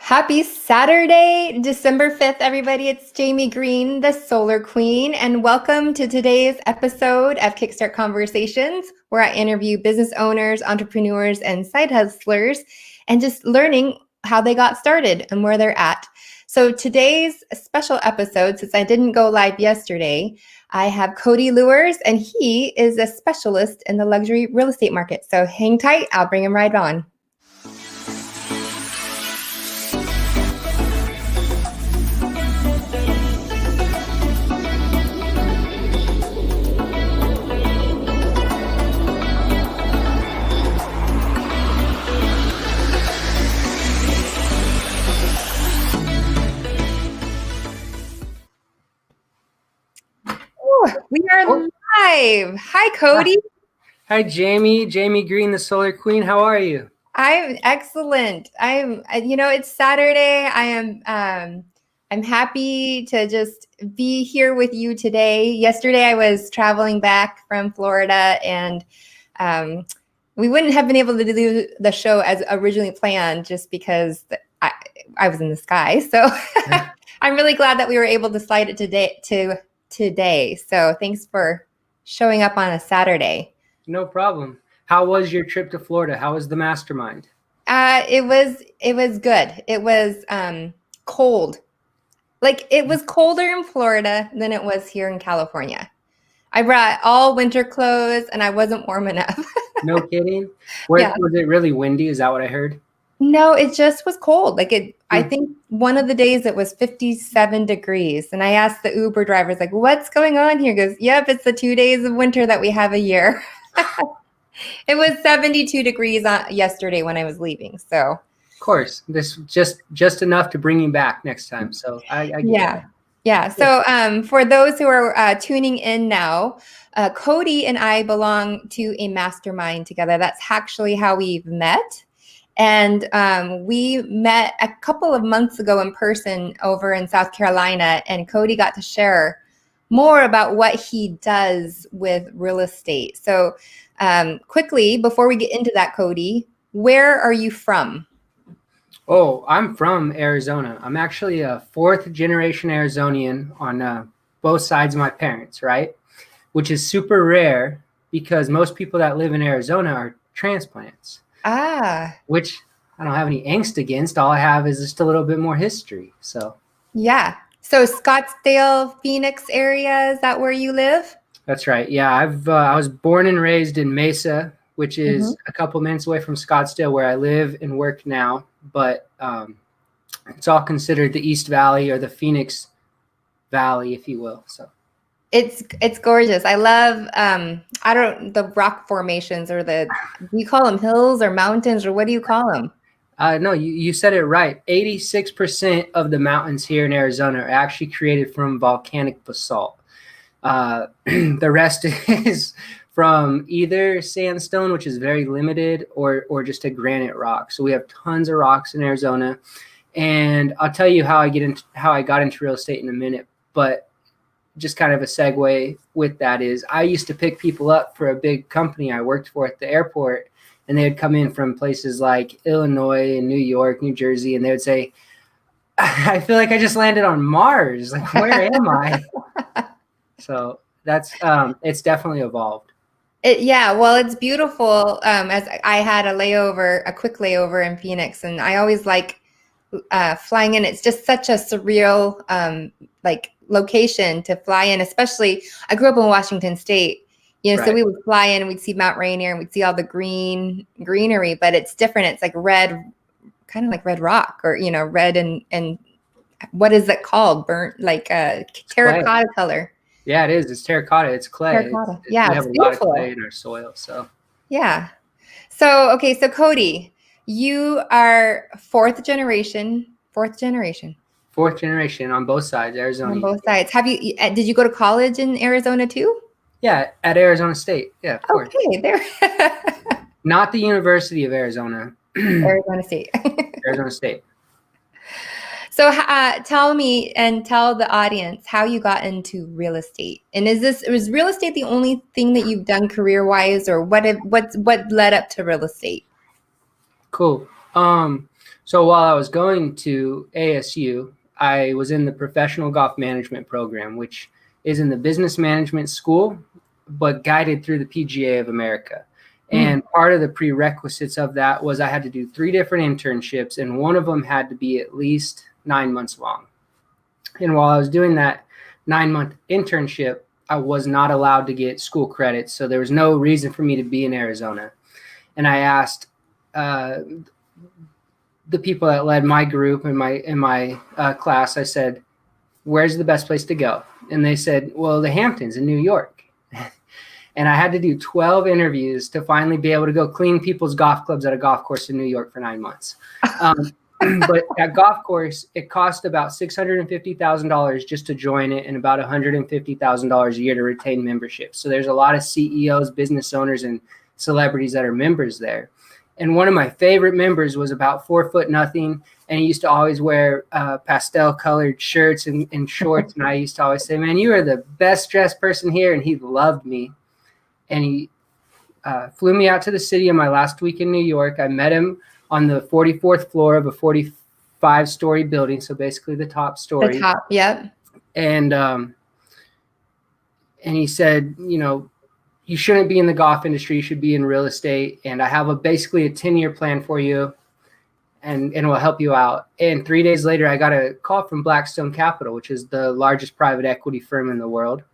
Happy Saturday, December 5th, everybody. It's Jamie Green, the Solar Queen, and welcome to today's episode of Kickstart Conversations, where I interview business owners, entrepreneurs, and side hustlers, and just learning how they got started and where they're at. So today's special episode, since I didn't go live yesterday, I have Cody Lewers, and he is a specialist in the luxury real estate market. So hang tight, I'll bring him right on. We are live. Hi, Cody. Hi, Jamie. Jamie Green, the Solar Queen. How are you? I'm excellent. It's Saturday. I'm happy to just be here with you today. Yesterday, I was traveling back from Florida, and we wouldn't have been able to do the show as originally planned just because I was in the sky. So I'm really glad that we were able to slide it today. So thanks for showing up on a Saturday. No problem. How was your trip to Florida? How was the mastermind? It was good. It was cold. Like, it was colder in Florida than it was here in California. I brought all winter clothes and I wasn't warm enough. No kidding? Was it really windy? Is that what I heard? No, it just was cold. I think one of the days it was 57 degrees. And I asked the Uber drivers, like, what's going on here? He goes, yep, it's the 2 days of winter that we have a year. It was 72 degrees yesterday when I was leaving. So, of course, this just enough to bring you back next time. So I get that. Yeah. So for those who are tuning in now, Cody and I belong to a mastermind together. That's actually how we've met. And we met a couple of months ago in person over in South Carolina, and Cody got to share more about what he does with real estate. So quickly, before we get into that, Cody, where are you from? Oh, I'm from Arizona. I'm actually a fourth generation Arizonian on both sides of my parents, right? Which is super rare because most people that live in Arizona are transplants. Which I don't have any angst against. All I have is just a little bit more history. So yeah. So Scottsdale, Phoenix area, is that where you live? That's right. Yeah, I was born and raised in Mesa, which is a couple minutes away from Scottsdale, where I live and work now. But it's all considered the East Valley or the Phoenix Valley, if you will. So it's gorgeous. I love the rock formations, or do you call them hills or mountains, or what do you call them? No, you said it right. 86% of the mountains here in Arizona are actually created from volcanic basalt. The rest is from either sandstone, which is very limited, or just a granite rock. So we have tons of rocks in Arizona, and I'll tell you how I got into real estate in a minute. But just kind of a segue with that is I used to pick people up for a big company I worked for at the airport, and they would come in from places like Illinois and New York, New Jersey, and they would say, I feel like I just landed on Mars. Like, where am I? So that's it's definitely evolved. Well, it's beautiful. As I had a quick layover in Phoenix, and I always like flying in. It's just such a surreal location to fly in. Especially, I grew up in Washington State, right. So we would fly in and we'd see Mount Rainier and we'd see all the greenery, but it's different. It's like red, kind of like red rock, or red and what is it called? Burnt, like terracotta color. Yeah, it is. It's terracotta. It's clay. Terracotta. We have a lot of clay in our soil. So yeah. So Cody, you are fourth generation on both sides, Arizona. On both sides. Did you go to college in Arizona too? Yeah, at Arizona State. Yeah, of course. Okay, there. Not the University of Arizona. Arizona State. Arizona State. So tell me and tell the audience how you got into real estate. And was real estate the only thing that you've done career-wise, or what led up to real estate? Cool. So while I was going to ASU, I was in the professional golf management program, which is in the business management school, but guided through the PGA of America. And part of the prerequisites of that was I had to do 3 different internships, and one of them had to be at least 9 months long. And while I was doing that 9-month internship, I was not allowed to get school credits. So there was no reason for me to be in Arizona. And I asked the people that led my group in my class, I said, where's the best place to go? And they said, well, the Hamptons in New York. And I had to do 12 interviews to finally be able to go clean people's golf clubs at a golf course in New York for 9 months. But that golf course, it cost about $650,000 just to join it, and about $150,000 a year to retain membership. So there's a lot of CEOs, business owners, and celebrities that are members there. And one of my favorite members was about 4'0", and he used to always wear pastel colored shirts and shorts. And I used to always say, man, you are the best dressed person here. And he loved me. And he flew me out to the city in my last week in New York. I met him on the 44th floor of a 45-story building. So basically the top story. The top, yep. And he said, you know, you shouldn't be in the golf industry. You should be in real estate. And I have basically a 10-year plan for you, and it will help you out. And 3 days later, I got a call from Blackstone Capital, which is the largest private equity firm in the world.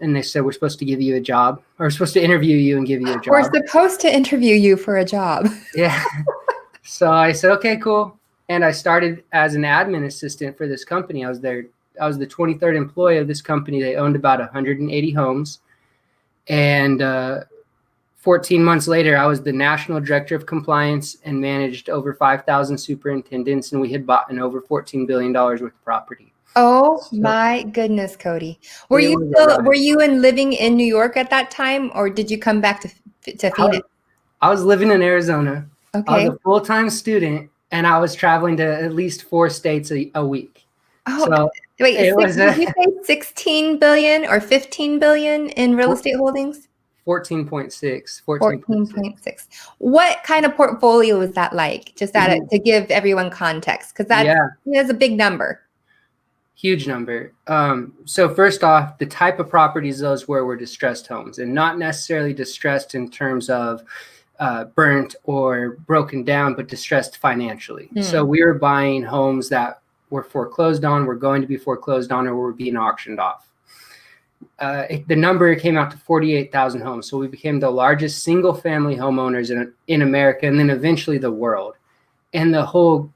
And they said, we're supposed to give you a job, or we're supposed to interview you and give you a job. We're supposed to interview you for a job. Yeah. So I said, okay, cool. And I started as an admin assistant for this company. I was the 23rd employee of this company. They owned about 180 homes. And 14 months later, I was the national director of compliance and managed over 5,000 superintendents. And we had bought in over $14 billion worth of property. Oh my goodness, Cody. Were you living in New York at that time, or did you come back to Phoenix? I was living in Arizona. Okay. I was a full-time student, and I was traveling to at least 4 states a week. Oh, so wait, did you say 16 billion or 15 billion in real estate holdings? 14.6. 14.6. What kind of portfolio is that like? Just to give everyone context, because that's a big number. Huge number. So first off, the type of properties those were distressed homes, and not necessarily distressed in terms of burnt or broken down, but distressed financially. So we were buying homes that were foreclosed on, were going to be foreclosed on, or were being auctioned off. The number came out to 48,000 homes. So we became the largest single family homeowners in America, and then eventually the world. And the whole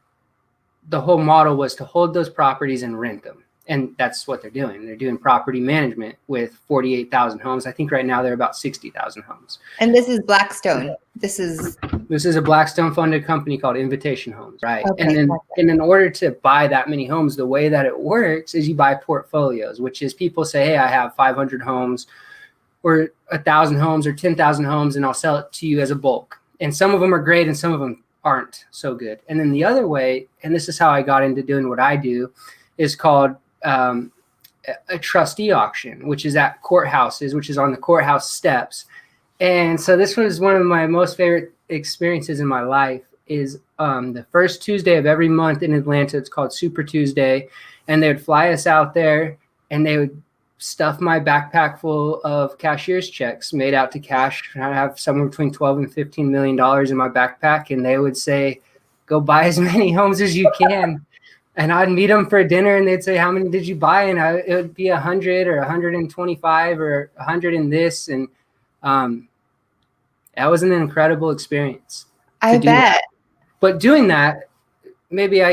model was to hold those properties and rent them. And that's what they're doing. They're doing property management with 48,000 homes. I think right now they're about 60,000 homes. And this is Blackstone. This is a Blackstone funded company called Invitation Homes, right? Okay, and in order to buy that many homes, the way that it works is you buy portfolios, which is people say, hey, I have 500 homes or 1,000 homes or 10,000 homes, and I'll sell it to you as a bulk. And some of them are great and some of them aren't so good. And then the other way, and this is how I got into doing what I do, is called a trustee auction, which is at courthouses, which is on the courthouse steps. And so this was one of my most favorite experiences in my life. Is the first Tuesday of every month in Atlanta. It's called Super Tuesday, and they would fly us out there, and they would stuff my backpack full of cashier's checks made out to cash. I have somewhere between $12 and $15 million in my backpack, and they would say, go buy as many homes as you can. And I'd meet them for dinner, and they'd say, how many did you buy? And it would be 100 or 125 or 100 in this. And that was an incredible experience. I bet. But doing that, maybe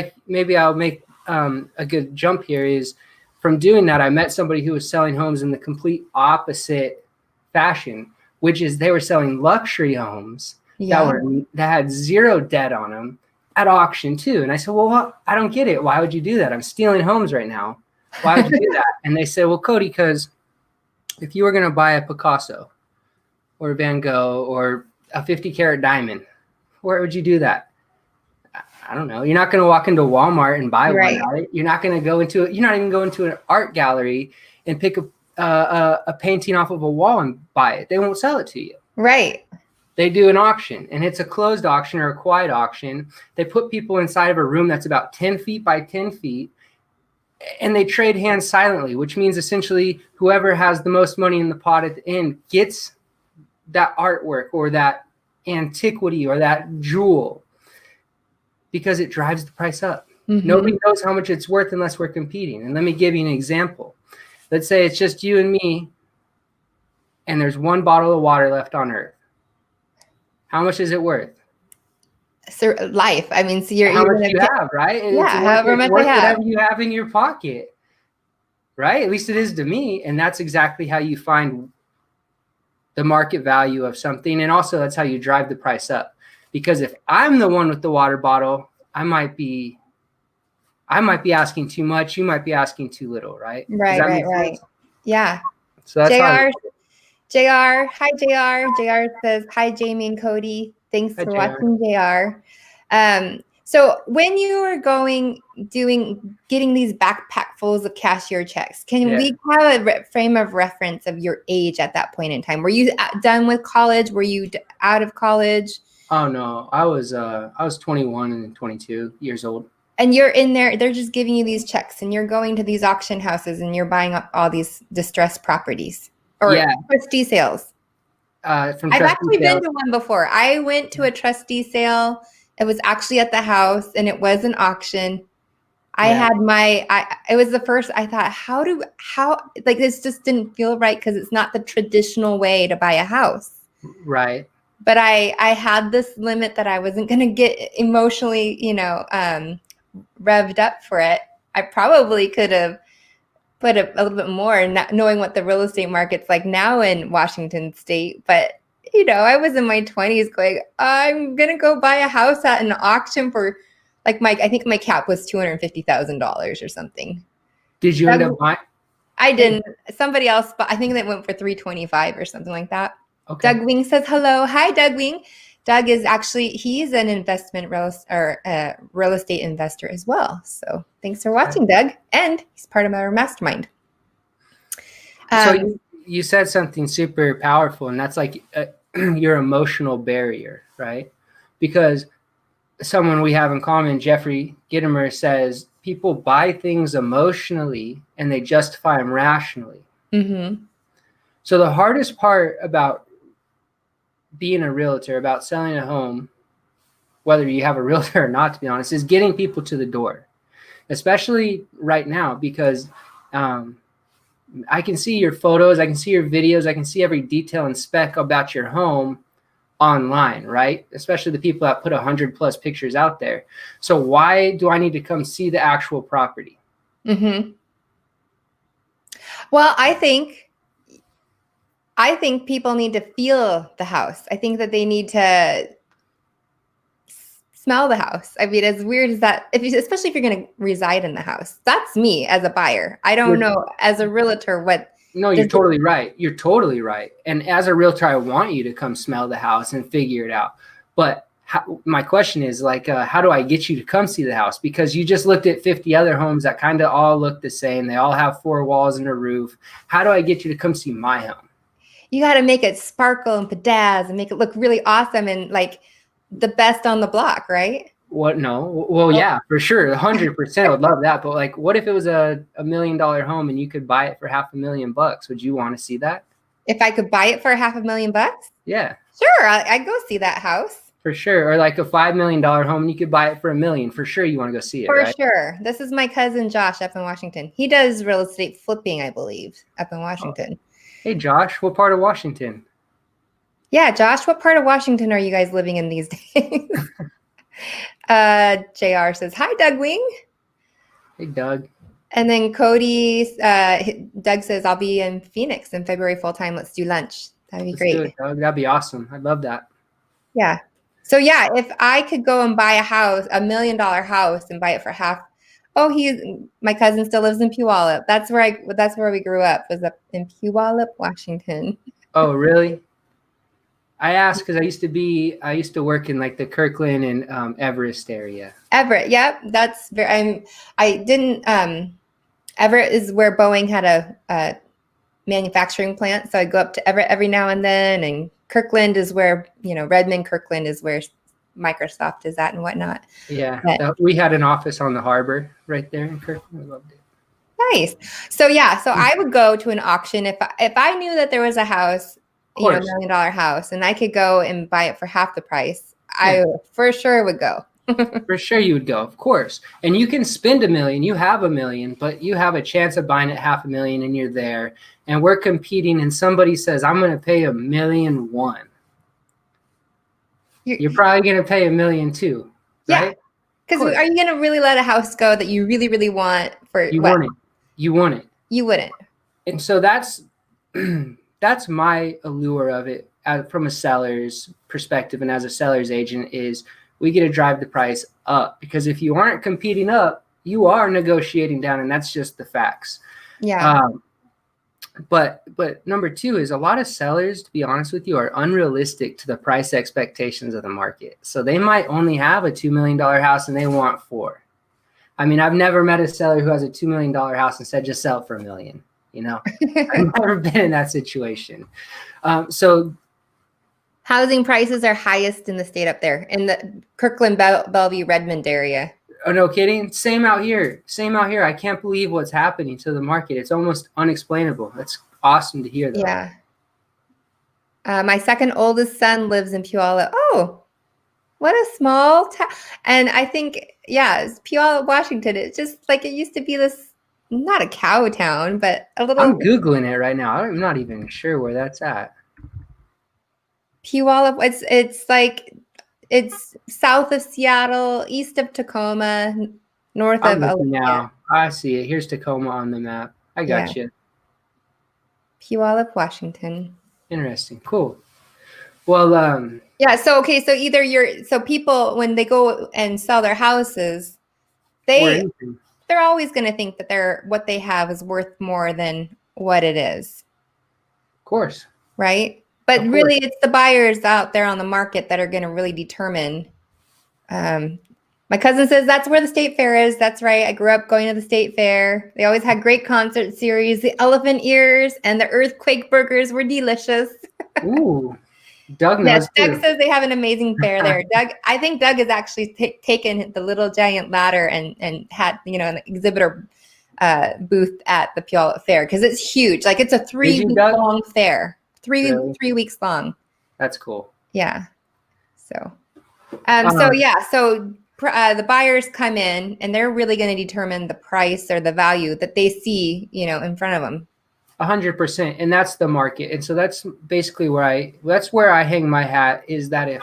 I'll make a good jump here, is from doing that, I met somebody who was selling homes in the complete opposite fashion, which is they were selling luxury homes that had zero debt on them at auction too. And I said, well, I don't get it. Why would you do that? I'm stealing homes right now. Why would you do that? And they said, well, Cody, because if you were going to buy a Picasso or a Van Gogh or a 50-carat diamond, where would you do that? I don't know. You're not going to walk into Walmart and buy one, right? You're not going to go into it. You're not even going to an art gallery and pick a painting off of a wall and buy it. They won't sell it to you. Right. They do an auction, and it's a closed auction or a quiet auction. They put people inside of a room that's about 10 feet by 10 feet, and they trade hands silently, which means essentially whoever has the most money in the pot at the end gets that artwork or that antiquity or that jewel, because it drives the price up. Mm-hmm. Nobody knows how much it's worth unless we're competing. And let me give you an example. Let's say it's just you and me, and there's one bottle of water left on Earth. How much is it worth? So life. I mean, so how much you have, right? Yeah, however much they have. Whatever you have in your pocket, right? At least it is to me. And that's exactly how you find the market value of something. And also that's how you drive the price up. Because if I'm the one with the water bottle, I might be asking too much. You might be asking too little, right? Right. Yeah. So that's JR. Hi, JR. JR says, hi, Jamie and Cody. Thanks for watching, JR. So when you were getting these backpackfuls of cashier checks, can we have a frame of reference of your age at that point in time? Were you done with college? Were you out of college? Oh no, I was 21 and 22 years old. And you're in there, they're just giving you these checks, and you're going to these auction houses, and you're buying up all these distressed properties or trustee sales. I've actually been to one before. I went to a trustee sale. It was actually at the house, and it was an auction. It was the first, I thought, how this just didn't feel right, because it's not the traditional way to buy a house. Right. But I had this limit that I wasn't going to get emotionally, revved up for it. I probably could have put a little bit more, not knowing what the real estate market's like now in Washington State. But, I was in my 20s going, I'm going to go buy a house at an auction for I think my cap was $250,000 or something. Did you end up buying? I didn't. Somebody else, but I think that went for $325 or something like that. Okay. Doug Wing says hello. Hi, Doug Wing. Doug is he's an real estate investor as well. So thanks for watching, Doug. And he's part of our mastermind. So you said something super powerful, and that's like your emotional barrier, right? Because someone we have in common, Jeffrey Gittimer, says people buy things emotionally and they justify them rationally. Mm-hmm. So the hardest part about being a realtor, about selling a home, whether you have a realtor or not, to be honest, is getting people to the door, especially right now, because I can see your photos, I can see your videos, I can see every detail and spec about your home online, right? Especially the people that put 100+ pictures out there. So why do I need to come see the actual property? Mm-hmm. Well, I think people need to feel the house. I think that they need to smell the house. I mean, as weird as that, especially if you're going to reside in the house. That's me as a buyer. I don't know as a realtor what. No, you're totally right. You're totally right. And as a realtor, I want you to come smell the house and figure it out. But my question is how do I get you to come see the house? Because you just looked at 50 other homes that kind of all look the same. They all have 4 walls and a roof. How do I get you to come see my home? You got to make it sparkle and pedazz and make it look really awesome and like the best on the block, right? What? No. Well, yeah, for sure. 100%. I would love that. But what if it was a $1 million home and you could buy it for $500,000? Would you want to see that? If I could buy it for $500,000? Yeah. Sure. I'd go see that house. For sure. Or like a $5 million home and you could buy it for $1 million. For sure. You want to go see it, right? For sure. This is my cousin, Josh, up in Washington. He does real estate flipping, I believe, up in Washington. Oh. Hey, Josh, what part of Washington? Yeah, Josh, what part of Washington are you guys living in these days? JR says, hi, Doug Wing. Hey, Doug. And then Cody, Doug says, I'll be in Phoenix in February full-time. Let's do lunch. That'd be great. Do it, Doug. That'd be awesome. I'd love that. Yeah. So, yeah, if I could go and buy a house, $1 million house, and buy it for half. Oh, my cousin still lives in Puyallup. That's where we grew up, was up in Puyallup, Washington. Oh, really? I asked because I used to work in like the Kirkland and Everest area. Everett, yep. That's very. Everett is where Boeing had a manufacturing plant. So I go up to Everett every now and then, and Kirkland is where, Redmond, Kirkland is where Microsoft is at and whatnot. Yeah, But, we had an office on the harbor right there in Kirkland. I loved it. nice. So yeah, so I would go to an auction if I knew that there was a house, Of course. $1 million house, and I could go and buy it for half the price. Yeah. I for sure would go. For sure you would go, of course. And you can spend $1 million, you have $1 million, but you have a chance of buying it $500,000 and you're there. And we're competing and somebody says, I'm going to pay $1.1 million. You're probably going to pay $1.2 million, right? Yeah. Because are you going to really let a house go that you really, really want for you what? want it. You want it. You wouldn't. And so that's my allure of it from a seller's perspective. And as a seller's agent is we get to drive the price up, because if you aren't competing up, you are negotiating down, and that's just the facts. Yeah. But number two is a lot of sellers, to be honest with you, are unrealistic to the price expectations of the market. So they might only have a $2 million house and they want $4 million. I mean, I've never met a seller who has a $2 million house and said, just sell it for $1 million. I've never been in that situation. So housing prices are highest in the state up there in the Kirkland, Bellevue, Redmond area. Oh, no kidding. Same out here. I can't believe what's happening to the market. It's almost unexplainable. That's awesome to hear, though. Yeah. My second oldest son lives in Puyallup. Oh, what a small town. And I think, it's Puyallup, Washington. It's just like it used to be this, not a cow town, but a little. I'm Googling it right now. I'm not even sure where that's at. Puyallup, it's south of Seattle, east of Tacoma, north of Olympia. Now I see it. Here's Tacoma on the map. I got you. Puyallup, Washington. Interesting. Cool. Well, So so people, when they go and sell their houses, they're always going to think that what they have is worth more than what it is. Of course. Right? But really, it's the buyers out there on the market that are going to really determine. My cousin says that's where the state fair is. That's right. I grew up going to the state fair. They always had great concert series. The elephant ears and the earthquake burgers were delicious. Ooh, Doug knows. Yes, Doug says they have an amazing fair there. I think Doug has actually taken the little giant ladder and had an exhibitor booth at the Puyallup Fair, because it's huge. Like, it's a 3-week long fair. 3 weeks long. That's cool. Yeah. So, the buyers come in and they're really going to determine the price or the value that they see, in front of them. 100%. And that's the market. And so that's basically where I hang my hat, is that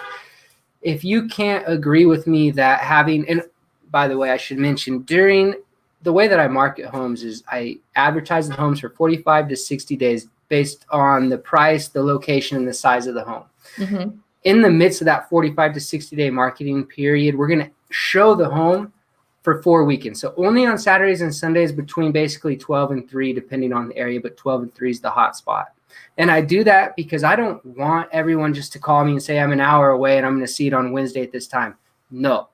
if you can't agree with me that and by the way, I should mention, during the way that I market homes is I advertise the homes for 45 to 60 days based on the price, the location, and the size of the home. Mm-hmm. In the midst of that 45 to 60 day marketing period, we're going to show the home for 4 weekends. So only on Saturdays and Sundays between basically 12 and 3, depending on the area, but 12 and 3 is the hot spot. And I do that because I don't want everyone just to call me and say I'm an hour away and I'm going to see it on Wednesday at this time. No.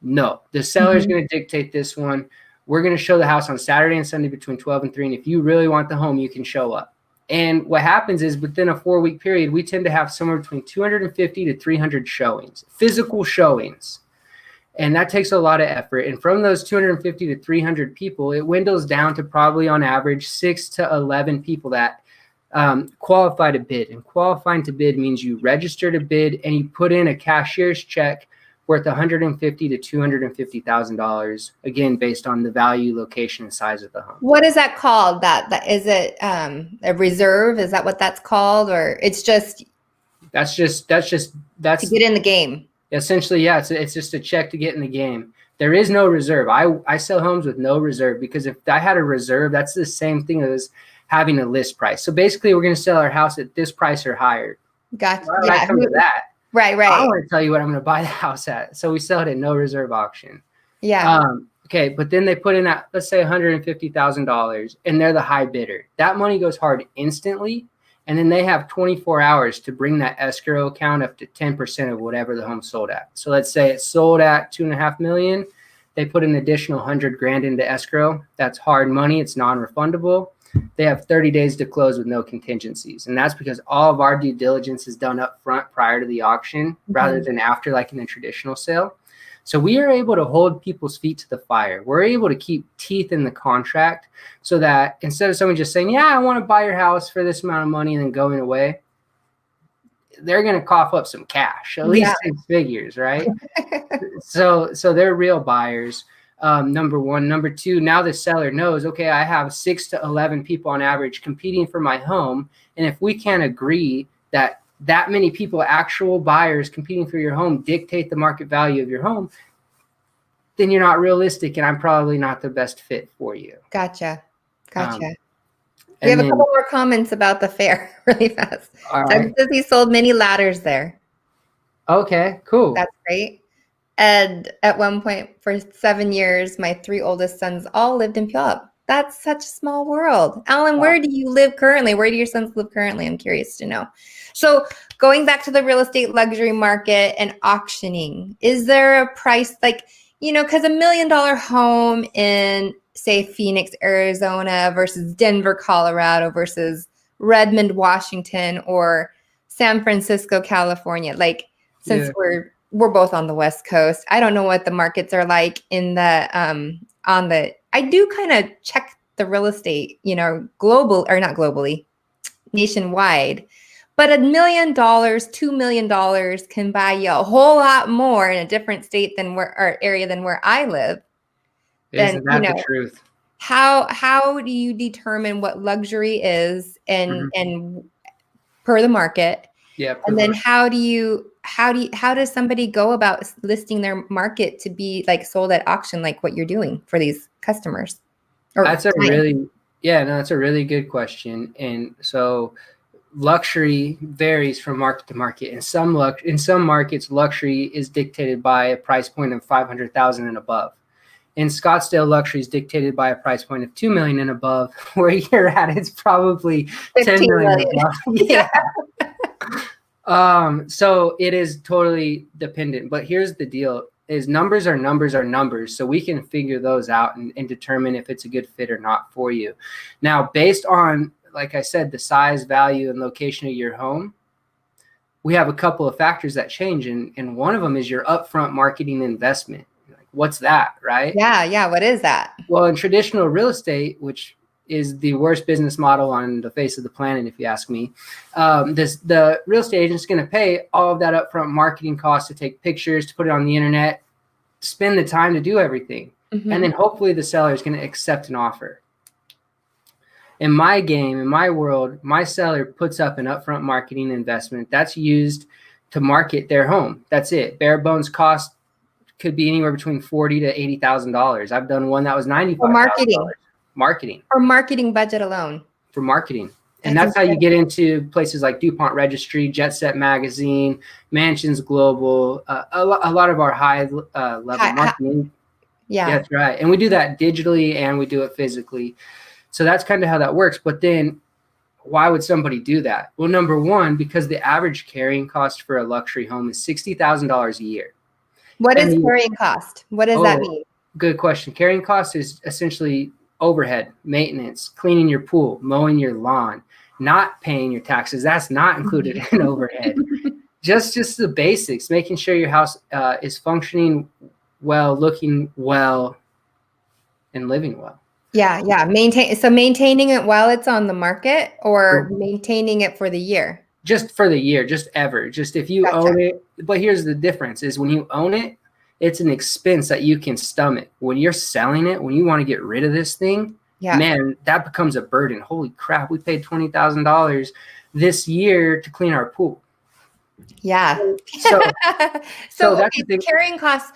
The seller is going to dictate this one. We're going to show the house on Saturday and Sunday between 12 and 3. And if you really want the home, you can show up. And what happens is within a 4-week period, we tend to have somewhere between 250 to 300 showings, physical showings. And that takes a lot of effort. And from those 250 to 300 people, it dwindles down to probably on average 6 to 11 people that qualify to bid. And qualifying to bid means you register to bid and you put in a cashier's check worth $150,000 to $250,000, again, based on the value, location, and size of the home. What is that called? That is it a reserve? Is that what that's called? Or it's just that's to get in the game? Essentially, yeah, it's just a check to get in the game. There is no reserve. I sell homes with no reserve, because if I had a reserve, that's the same thing as having a list price. So basically, we're going to sell our house at this price or higher. Gotcha. Well, I come to that. Right. I want to tell you what I'm going to buy the house at. So we sell it at no reserve auction. Yeah. Okay. But then they put in that, let's say $150,000, and they're the high bidder. That money goes hard instantly. And then they have 24 hours to bring that escrow account up to 10% of whatever the home sold at. So let's say it's sold at $2.5 million. They put an additional $100,000 into escrow. That's hard money. It's non-refundable. they have 30 days to close with no contingencies. And that's because all of our due diligence is done up front prior to the auction rather than after, like in a traditional sale. So we are able to hold people's feet to the fire. We're able to keep teeth in the contract so that instead of someone just saying, yeah, I want to buy your house for this amount of money and then going away, they're going to cough up some cash, at least 6 figures, right? So they're real buyers. Number one. Number two, now the seller knows, okay, I have 6 to 11 people on average competing for my home. And if we can't agree that many people, actual buyers competing for your home, dictate the market value of your home, then you're not realistic and I'm probably not the best fit for you. Gotcha. We have a couple more comments about the fair really fast. Doug says he sold many ladders there. Okay, cool. That's great. And at one point for 7 years, my 3 oldest sons all lived in Puyallup. That's such a small world. Alan, where do you live currently? Where do your sons live currently? I'm curious to know. So going back to the real estate luxury market and auctioning, is there a price like, because $1 million home in, say, Phoenix, Arizona versus Denver, Colorado versus Redmond, Washington, or San Francisco, California, like since we're both on the West Coast, I don't know what the markets are like in the I do kind of check the real estate, global or not globally, nationwide. But $1 million, $2 million can buy you a whole lot more in a different state than area than where I live. Isn't that the truth? How do you determine what luxury is and per the market? Yeah. And then how does somebody go about listing their market to be like sold at auction, like what you're doing for these customers? That's a really good question. And so luxury varies from market to market. In some markets, luxury is dictated by a price point of $500,000 and above. In Scottsdale, luxury is dictated by a price point of $2 million and above. Where you're at, it's probably $10 million above. Yeah. So it is totally dependent. But here's the deal: is numbers are numbers. So we can figure those out and determine if it's a good fit or not for you. Now, based on, like I said, the size, value, and location of your home, we have a couple of factors that change. And one of them is your upfront marketing investment. Like, what's that, right? Yeah. What is that? Well, in traditional real estate, which is the worst business model on the face of the planet, if you ask me, the real estate agent is going to pay all of that upfront marketing cost to take pictures, to put it on the internet, spend the time to do everything. And then hopefully the seller is going to accept an offer. In my game, in my world, my seller puts up an upfront marketing investment that's used to market their home. That's it. Bare bones cost could be anywhere between $40,000 to $80,000. I've done one that was $95,000. For marketing. Or marketing budget alone. For marketing. And that's how you get into places like DuPont Registry, Jet Set Magazine, Mansions Global, a lot of our high level marketing. Yeah, that's right. And we do that digitally and we do it physically. So that's kind of how that works. But then why would somebody do that? Well, number one, because the average carrying cost for a luxury home is $60,000 a year. What is carrying cost? What does that mean? Good question. Carrying cost is essentially overhead, maintenance, cleaning your pool, mowing your lawn, not paying your taxes. That's not included in overhead. Just the basics, making sure your house is functioning well, looking well, and living well. Yeah. Maintaining it while it's on the market, or maintaining it for the year? Just for the year, just ever. Just if you own it. But here's the difference is when you own it, it's an expense that you can stomach. When you're selling it, when you want to get rid of this thing, man, that becomes a burden. Holy crap, we paid $20,000 this year to clean our pool. Yeah. So that's the carrying costs.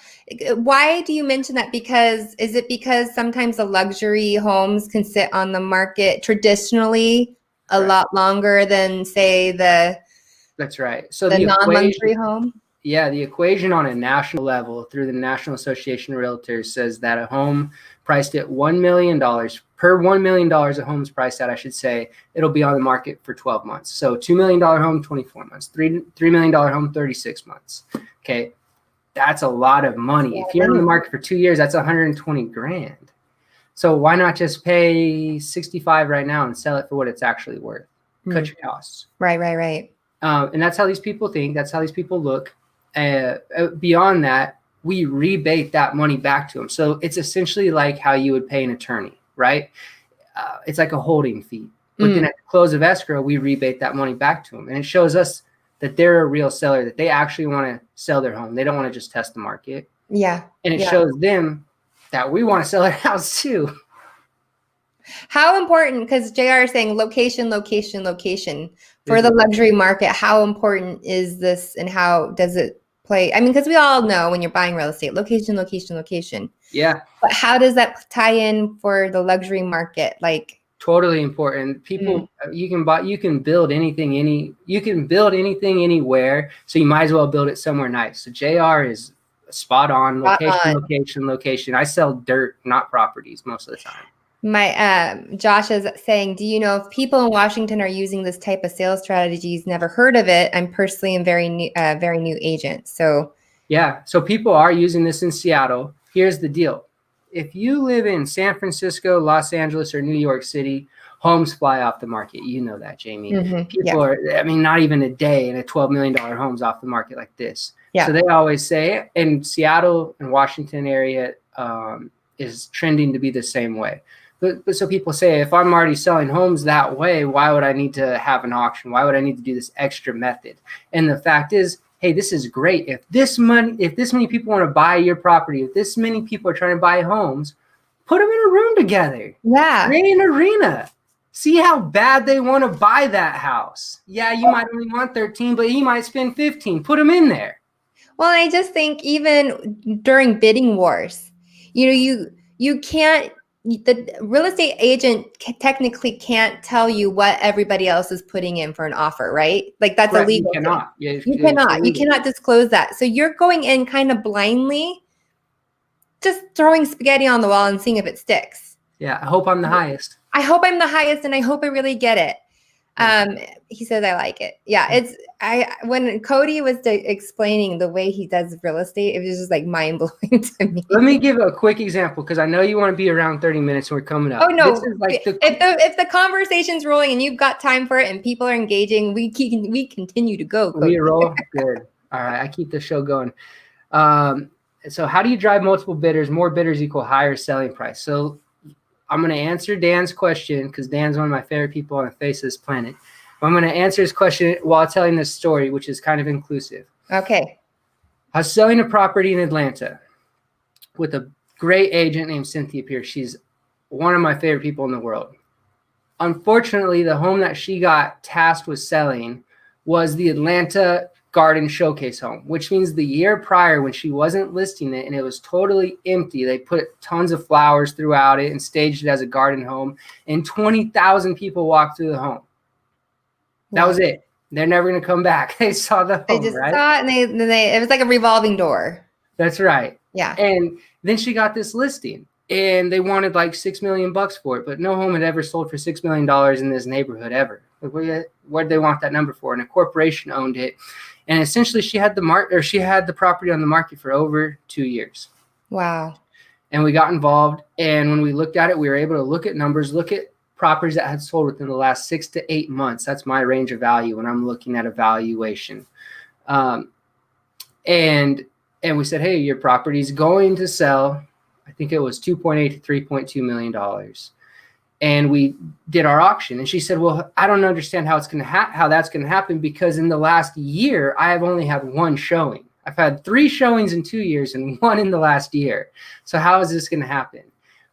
Why do you mention that? Is it because sometimes the luxury homes can sit on the market traditionally a lot longer than, say, that's right. So the non-luxury home? Yeah, the equation on a national level through the National Association of Realtors says that a home priced at $1 million, per $1 million a home's priced at, I should say, it'll be on the market for 12 months. So $2 million home, 24 months, $3 million home, 36 months. Okay. That's a lot of money. If you're on the market for 2 years, that's $120,000. So why not just pay 65 right now and sell it for what it's actually worth? Cut your costs. Right. And that's how these people think. That's how these people look. Beyond that, we rebate that money back to them. So it's essentially like how you would pay an attorney, right? It's like a holding fee. But then at the close of escrow, we rebate that money back to them. And it shows us that they're a real seller, that they actually want to sell their home. They don't want to just test the market. Yeah. And it shows them that we want to sell their house too. How important, because JR is saying location for the luxury market, how important is this and how does it play? I mean, because we all know when you're buying real estate, location. Yeah. But how does that tie in for the luxury market? Like, totally important. People, you can build anything anywhere. So you might as well build it somewhere nice. So JR is spot on. Location. I sell dirt, not properties most of the time. My Josh is saying, do you know if people in Washington are using this type of sales strategies? Never heard of it. I'm personally a very new agent. So yeah, so people are using this in Seattle. Here's the deal. If you live in San Francisco, Los Angeles, or New York City, homes fly off the market. You know that, Jamie. People are, I mean, not even a day and a $12 million home's off the market like this. Yeah. So they always say, in Seattle and Washington area is trending to be the same way. But so people say, if I'm already selling homes that way, why would I need to have an auction? Why would I need to do this extra method? And the fact is, hey, this is great. If this many people want to buy your property, if this many people are trying to buy homes, put them in a room together. Yeah. Create an arena. See how bad they want to buy that house. Yeah, you might only want 13, but he might spend 15. Put them in there. Well, I just think even during bidding wars, you can't. The real estate agent technically can't tell you what everybody else is putting in for an offer, right? Like that's illegal. You cannot. Yeah, you cannot disclose that. So you're going in kind of blindly, just throwing spaghetti on the wall and seeing if it sticks. Yeah, I hope I'm the highest. I hope I'm the highest, and I hope I really get it. He says I like it. Yeah, when Cody was explaining the way he does real estate, it was just like mind blowing to me. Let me give a quick example because I know you want to be around 30 minutes. We're coming up. Oh no! This is like if the conversation's rolling and you've got time for it and people are engaging, we continue to go. Cody. We roll. Good. All right, I keep the show going. So how do you drive multiple bidders? More bidders equal higher selling price. So I'm going to answer Dan's question because Dan's one of my favorite people on the face of this planet. I'm going to answer his question while telling this story, which is kind of inclusive. Okay. I was selling a property in Atlanta with a great agent named Cynthia Pierce. She's one of my favorite people in the world. Unfortunately, the home that she got tasked with selling was the Atlanta Garden Showcase home, which means the year prior when she wasn't listing it and it was totally empty, they put tons of flowers throughout it and staged it as a garden home, and 20,000 people walked through the home. That was it. They're never going to come back. They saw the home, they just saw it, and it was like a revolving door. That's right. Yeah. And then she got this listing, and they wanted like $6 million for it, but no home had ever sold for $6 million in this neighborhood ever. Like, what did they want that number for? And a corporation owned it, and essentially she had the property on the market for over 2 years. Wow. And we got involved, and when we looked at it, we were able to look at numbers, look at properties that had sold within the last 6 to 8 months. That's my range of value when I'm looking at a valuation. And we said, hey, your property's going to sell. I think it was $2.8 to $3.2 million. And we did our auction. And she said, well, I don't understand how that's going to happen because in the last year, I have only had one showing. I've had 3 showings in 2 years and 1 in the last year. So how is this going to happen?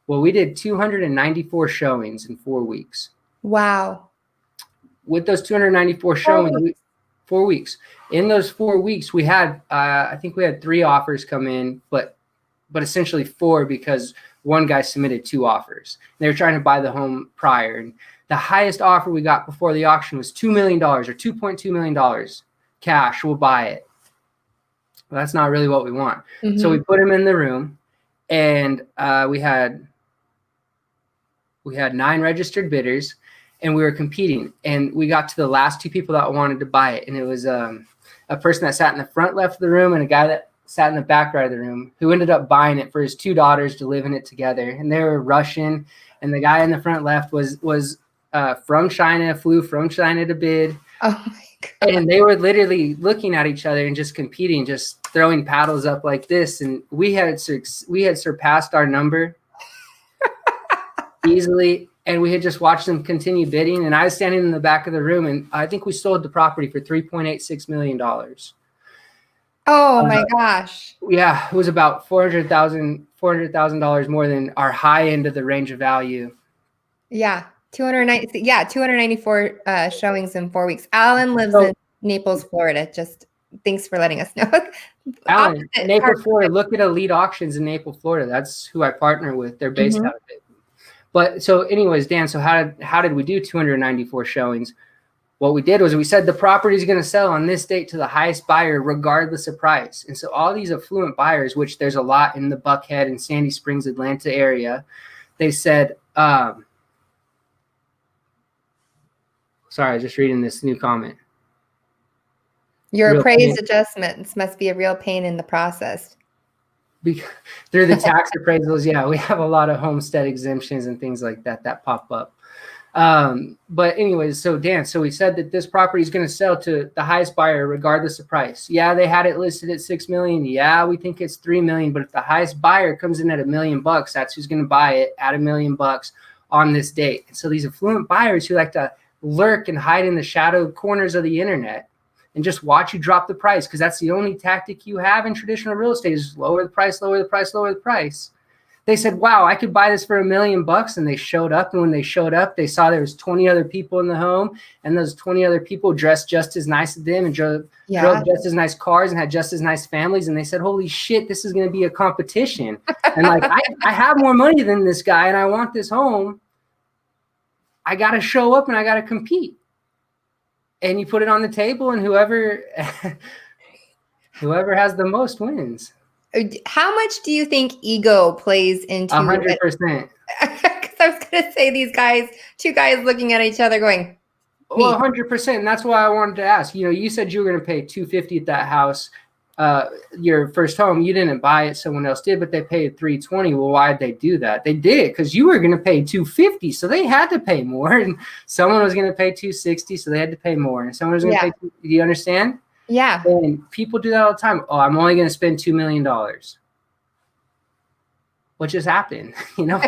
Well, we did 294 showings in 4 weeks. Wow. With those 294 showings, 4 weeks. In those 4 weeks, we had, I think we had 3 offers come in, but essentially 4 because one guy submitted 2 offers. They were trying to buy the home prior. And the highest offer we got before the auction was $2 million or $2.2 million cash. We'll buy it. Well, that's not really what we want. Mm-hmm. So we put him in the room, and we had 9 registered bidders, and we were competing. And we got to the last 2 people that wanted to buy it. And it was a person that sat in the front left of the room and a guy that sat in the back right of the room, who ended up buying it for his two daughters to live in it together. And they were Russian. And the guy in the front left was from China, flew from China to bid. Oh my God. And they were literally looking at each other and just competing, just throwing paddles up like this. And we had surpassed our number easily. And we had just watched them continue bidding. And I was standing in the back of the room, and I think we sold the property for $3.86 million. Oh my gosh. Yeah, it was about $400,000 more than our high end of the range of value. Yeah. 294 showings in 4 weeks. Alan lives in Naples, Florida. Just thanks for letting us know. Alan, Naples, Florida. Look at Elite Auctions in Naples, Florida. That's who I partner with. They're based out of it. But so anyways, Dan, so how did we do 294 showings? What we did was we said the property is going to sell on this date to the highest buyer regardless of price. And so all these affluent buyers, which there's a lot in the Buckhead and Sandy Springs, Atlanta area, they said, sorry, I was just reading this new comment. Your appraised adjustments must be a real pain in the process. Through the tax appraisals, yeah, we have a lot of homestead exemptions and things like that pop up. But anyways, so Dan, so we said that this property is going to sell to the highest buyer regardless of price. Yeah, they had it listed at $6 million. Yeah, we think it's $3 million. But if the highest buyer comes in at $1 million, that's who's going to buy it at $1 million on this date. And so these affluent buyers who like to lurk and hide in the shadow corners of the internet and just watch you drop the price, because that's the only tactic you have in traditional real estate is lower the price, lower the price, lower the price. They said, wow, I could buy this for $1 million. And they showed up. And when they showed up, they saw there was 20 other people in the home. And those 20 other people dressed just as nice as them and drove just as nice cars and had just as nice families. And they said, holy shit, this is going to be a competition. And like, I have more money than this guy and I want this home. I got to show up and I got to compete. And you put it on the table, and whoever has the most wins. How much do you think ego plays into 100%? Because I was going to say two guys looking at each other going, well, 100%. And that's why I wanted to ask. You know, you said you were going to pay $250 at that house, your first home. You didn't buy it; someone else did, but they paid $320. Well, why did they do that? They did it because you were going to pay $250, so they had to pay more. And someone was going to pay $260, so they had to pay more. And someone was going to pay. Do you understand? Yeah. And people do that all the time. Oh, I'm only going to spend $2 million. What just happened? You know,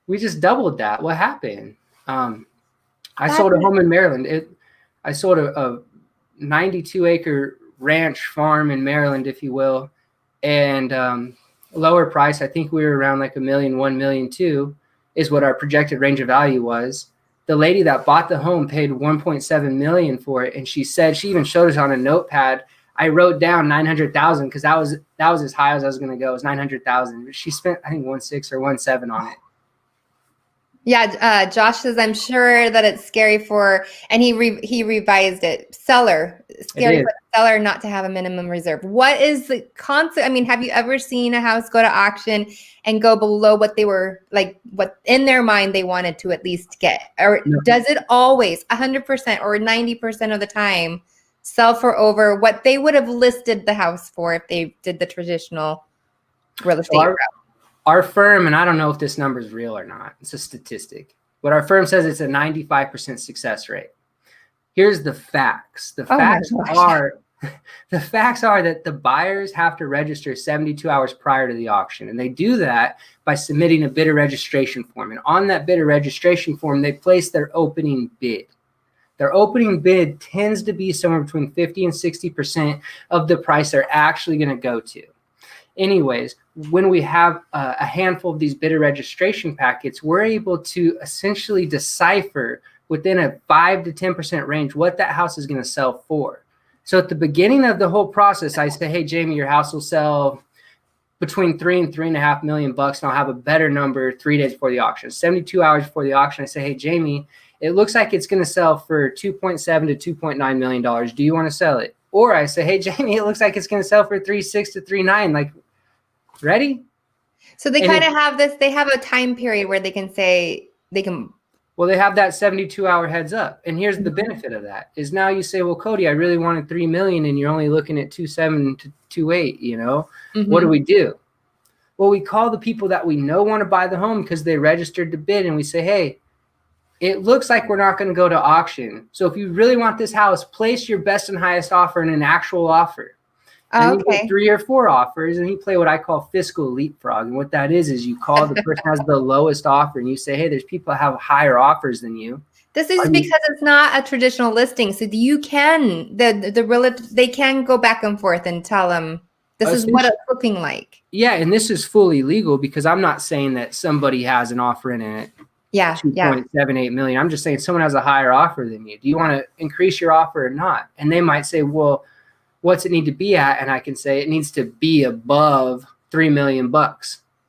we just doubled that. What happened? I sold a home in Maryland. I sold a 92-acre ranch farm in Maryland, if you will, and lower price. I think we were around like $1 million, $1 million, $2 million is what our projected range of value was. The lady that bought the home paid $1.7 million for it, and she said, she even showed us on a notepad. I wrote down 900,000 because that was as high as I was going to go. It was 900,000. She spent, I think, 1.6 or 1.7 on it. Yeah, Josh says, I'm sure that it's scary and he revised it. Scary for the seller not to have a minimum reserve. What is the concept? I mean, have you ever seen a house go to auction and go below what they were, like what in their mind they wanted to at least get? Or does it always 100% or 90% of the time sell for over what they would have listed the house for if they did the traditional real estate route? Our firm, and I don't know if this number is real or not, it's a statistic, but our firm says it's a 95% success rate. Here's the facts. The facts are that the buyers have to register 72 hours prior to the auction. And they do that by submitting a bidder registration form. And on that bidder registration form, they place their opening bid. Their opening bid tends to be somewhere between 50 and 60% of the price they're actually going to go to. Anyways, when we have a handful of these bidder registration packets, we're able to essentially decipher within a 5 to 10% range what that house is going to sell for. So at the beginning of the whole process, I say, hey, Jamie, your house will sell between $3 and $3.5 million, and I'll have a better number 3 days before the auction. 72 hours before the auction, I say, hey, Jamie, it looks like it's going to sell for $2.7 to $2.9 million. Do you want to sell it? Or I say, hey, Jamie, it looks like it's going to sell for $3.6 to $3.9. Like, ready? So they kind of have this, they have a time period where they can say, they can Well, they have that 72-hour heads up. And here's the benefit of that is now you say, well, Cody, I really wanted 3 million and you're only looking at 2.7 to 2.8, you know, what do we do? Well, we call the people that we know want to buy the home because they registered to bid, and we say, hey, it looks like we're not going to go to auction. So if you really want this house, place your best and highest offer in an actual offer. And you get 3 or 4 offers, and you play what I call fiscal leapfrog. And what that is you call the person has the lowest offer, and you say, hey, there's people that have higher offers than you. This is because it's not a traditional listing. So you can, they can go back and forth and tell them, this is what it's looking like. Yeah, and this is fully legal because I'm not saying that somebody has an offer in it. Yeah, 2.78 million. I'm just saying someone has a higher offer than you. Do you want to increase your offer or not? And they might say, well, what's it need to be at? And I can say it needs to be above $3 million.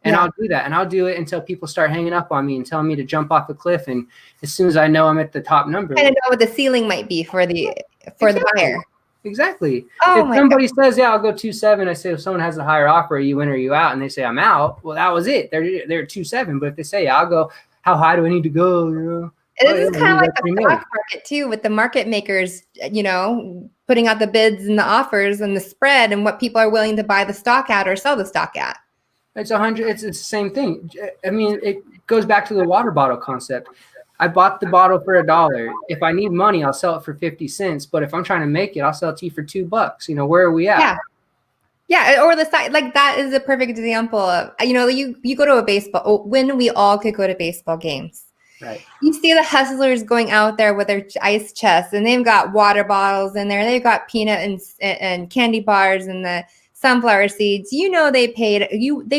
And I'll do that. And I'll do it until people start hanging up on me and telling me to jump off a cliff. And as soon as I know I'm at the top number, I don't know what the ceiling might be for the buyer. Exactly. If somebody says, yeah, I'll go 2.7, I say, if someone has a higher offer, are you in or are you out? And they say, I'm out. Well, that was it. They're 2.7. But if they say, yeah, I'll go, how high do I need to go? This is kind of like the stock market too, with the market makers, you know, putting out the bids and the offers and the spread and what people are willing to buy the stock at or sell the stock at. It's 100. It's the same thing. I mean, it goes back to the water bottle concept. I bought the bottle for $1. If I need money, I'll sell it for 50 cents. But if I'm trying to make it, I'll sell it to you for $2. You know, where are we at? Yeah. Or the side, like that is a perfect example of, you know, you go to a baseball, when we all could go to baseball games. Right. You see the hustlers going out there with their ice chests, and they've got water bottles in there. They've got peanut and candy bars and the sunflower seeds. You know, they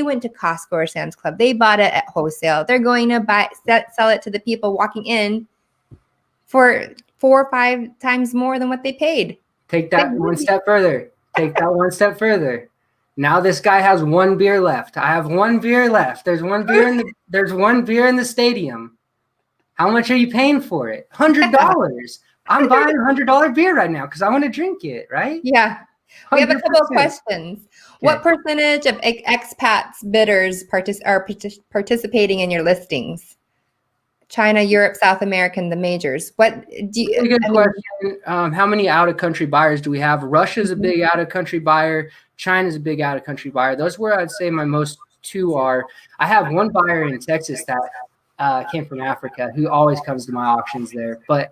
went to Costco or Sam's Club. They bought it at wholesale. They're going to sell it to the people walking in for 4 or 5 times more than what they paid. Take that one step further. Take that one step further. Now this guy has 1 beer left. I have 1 beer left. There's one beer in the stadium. How much are you paying for it? $100. I'm buying a $100 beer right now because I want to drink it, right? Yeah. 100%. We have a couple of questions. Okay. What percentage of expats bidders are participating in your listings? China, Europe, South America, the majors. What do you? Really good question. How many out-of-country buyers do we have? Russia's a big out-of-country buyer. China's a big out-of-country buyer. Those are where I'd say my most 2 are. I have one buyer in Texas that came from Africa who always comes to my auctions there. But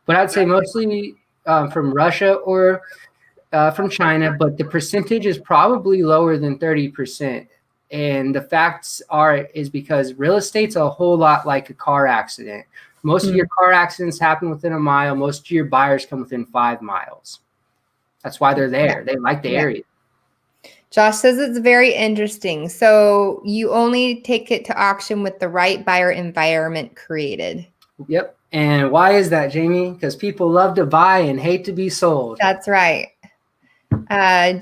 I'd say mostly from Russia or from China, but the percentage is probably lower than 30%. And the facts is because real estate's a whole lot like a car accident. Most of your car accidents happen within a mile. Most of your buyers come within 5 miles. That's why they're there. They like the area. Josh says it's very interesting. So you only take it to auction with the right buyer environment created. Yep. And why is that, Jamie? Because people love to buy and hate to be sold. That's right.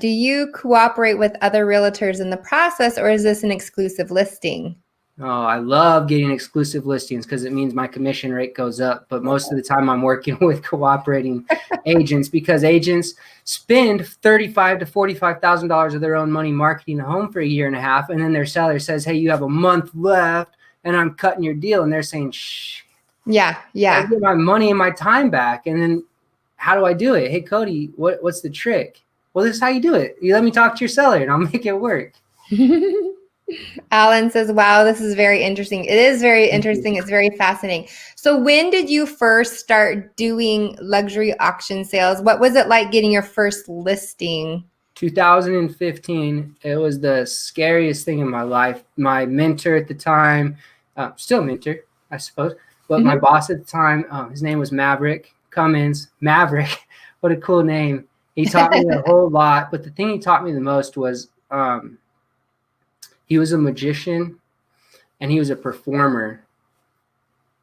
Do you cooperate with other realtors in the process, or is this an exclusive listing? Oh, I love getting exclusive listings because it means my commission rate goes up. But most of the time I'm working with cooperating agents because agents spend $35,000 to $45,000 of their own money marketing a home for a year and a half. And then their seller says, hey, you have a month left and I'm cutting your deal. And they're saying, shh. Yeah. I get my money and my time back. And then how do I do it? Hey, Cody, what's the trick? Well, this is how you do it. You let me talk to your seller and I'll make it work. Alan says, wow, this is very interesting. It is very interesting. It's very fascinating. So when did you first start doing luxury auction sales? What was it like getting your first listing? 2015. It was the scariest thing in my life. My mentor at the time, still mentor, I suppose, but my boss at the time, his name was Maverick Cummins. Maverick, what a cool name. He taught me a whole lot, but the thing he taught me the most was he was a magician and he was a performer.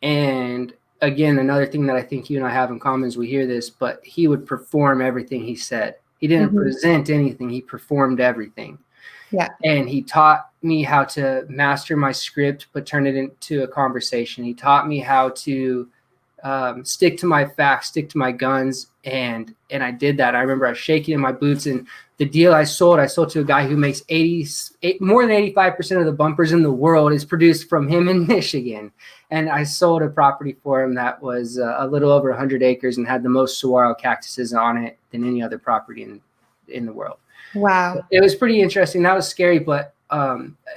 And again, another thing that I think you and I have in common is we hear this, but he would perform everything he said. He didn't present anything. He performed everything. Yeah. And he taught me how to master my script, but turn it into a conversation. He taught me how to stick to my facts, stick to my guns, and I did that. I remember I was shaking in my boots, and the deal I sold to a guy who makes more than 85% of the bumpers in the world is produced from him in Michigan. And I sold a property for him that was a little over 100 acres and had the most saguaro cactuses on it than any other property in the world. Wow. It was pretty interesting. That was scary, but